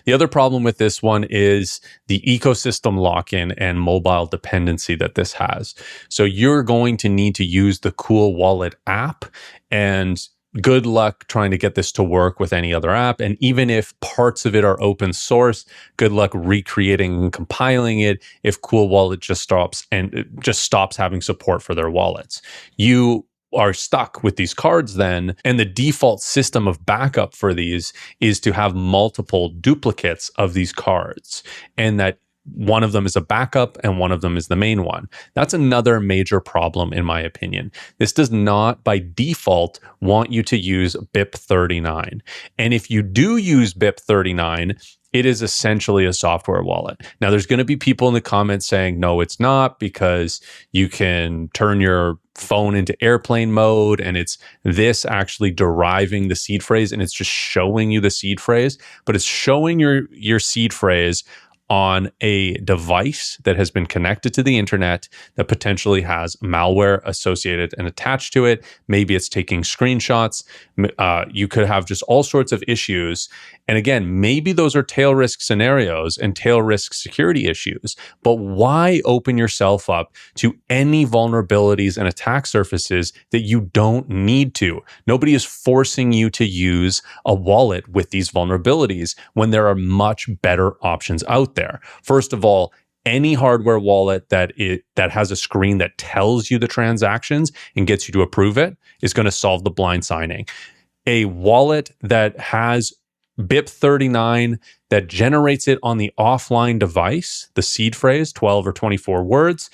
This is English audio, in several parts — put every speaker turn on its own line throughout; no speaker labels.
The other problem with this one is the ecosystem lock-in and mobile dependency that this has. So you're going to need to use the Cool Wallet app, and good luck trying to get this to work with any other app. And even if parts of it are open source, good luck recreating and compiling it if Cool Wallet just stops having support for their wallets. You are stuck with these cards then, and the default system of backup for these is to have multiple duplicates of these cards, and that one of them is a backup and one of them is the main one. That's another major problem in my opinion. This does not by default want you to use BIP39. And if you do use BIP39, it is essentially a software wallet. Now, there's going to be people in the comments saying, no, it's not, because you can turn your phone into airplane mode and it's this actually deriving the seed phrase and it's just showing you the seed phrase, but it's showing your seed phrase on a device that has been connected to the internet that potentially has malware associated and attached to it. Maybe it's taking screenshots. You could have just all sorts of issues. And again, maybe those are tail risk scenarios and tail risk security issues, but why open yourself up to any vulnerabilities and attack surfaces that you don't need to? Nobody is forcing you to use a wallet with these vulnerabilities when there are much better options out there. First of all, any hardware wallet that has a screen that tells you the transactions and gets you to approve it is going to solve the blind signing. A wallet that has BIP39 that generates it on the offline device, the seed phrase, 12 or 24 words,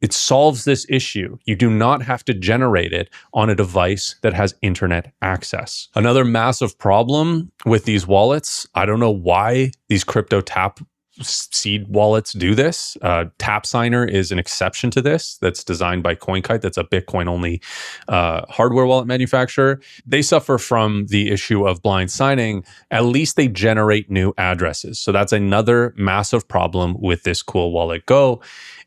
it solves this issue. You do not have to generate it on a device that has internet access. Another massive problem with these wallets, I don't know why these crypto tap seed wallets do this. Tap Signer is an exception to this that's designed by CoinKite. That's a Bitcoin-only hardware wallet manufacturer. They suffer from the issue of blind signing. At least they generate new addresses. So that's another massive problem with this Cool Wallet Go,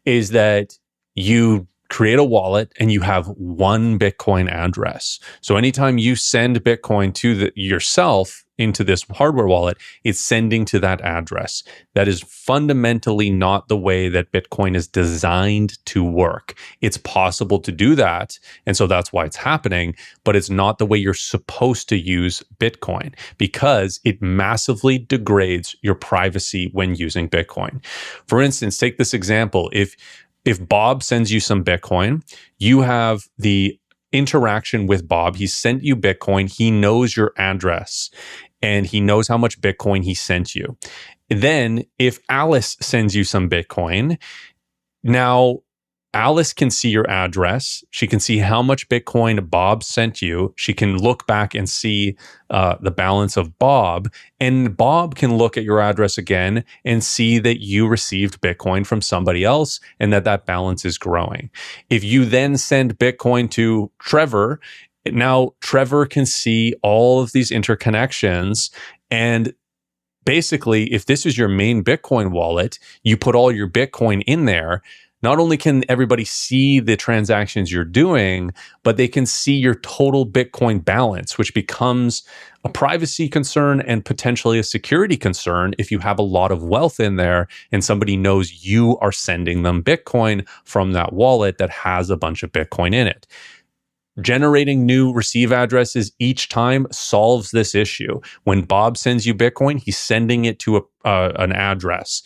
is that you create a wallet and you have one Bitcoin address. So anytime you send Bitcoin to yourself into this hardware wallet, it's sending to that address. That is fundamentally not the way that Bitcoin is designed to work. It's possible to do that, and so that's why it's happening, but it's not the way you're supposed to use Bitcoin, because it massively degrades your privacy when using Bitcoin. For instance, take this example. If Bob sends you some Bitcoin, you have the interaction with Bob. He sent you Bitcoin. He knows your address and he knows how much Bitcoin he sent you. Then if Alice sends you some Bitcoin, now Alice can see your address. She can see how much Bitcoin Bob sent you. She can look back and see the balance of Bob. And Bob can look at your address again and see that you received Bitcoin from somebody else and that balance is growing. If you then send Bitcoin to Trevor, now Trevor can see all of these interconnections. And basically, if this is your main Bitcoin wallet, you put all your Bitcoin in there. Not only can everybody see the transactions you're doing, but they can see your total Bitcoin balance, which becomes a privacy concern and potentially a security concern if you have a lot of wealth in there and somebody knows you are sending them Bitcoin from that wallet that has a bunch of Bitcoin in it. Generating new receive addresses each time solves this issue. When Bob sends you Bitcoin, he's sending it to an address.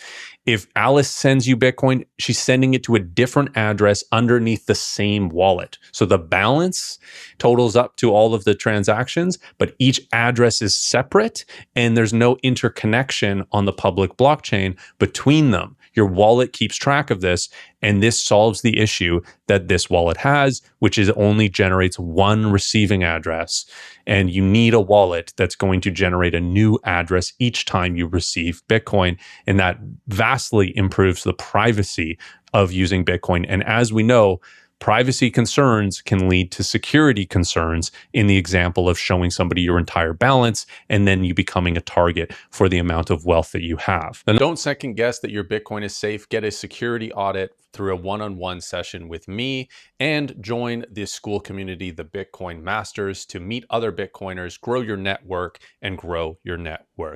If Alice sends you Bitcoin, she's sending it to a different address underneath the same wallet. So the balance totals up to all of the transactions, but each address is separate and there's no interconnection on the public blockchain between them. Your wallet keeps track of this, and this solves the issue that this wallet has, which is only generates one receiving address. And you need a wallet that's going to generate a new address each time you receive Bitcoin. And that vastly improves the privacy of using Bitcoin. And as we know, privacy concerns can lead to security concerns in the example of showing somebody your entire balance and then you becoming a target for the amount of wealth that you have. And don't second guess that your Bitcoin is safe. Get a security audit through a one-on-one session with me and join the school community, the Bitcoin Masters, to meet other Bitcoiners, grow your network, and grow your net worth.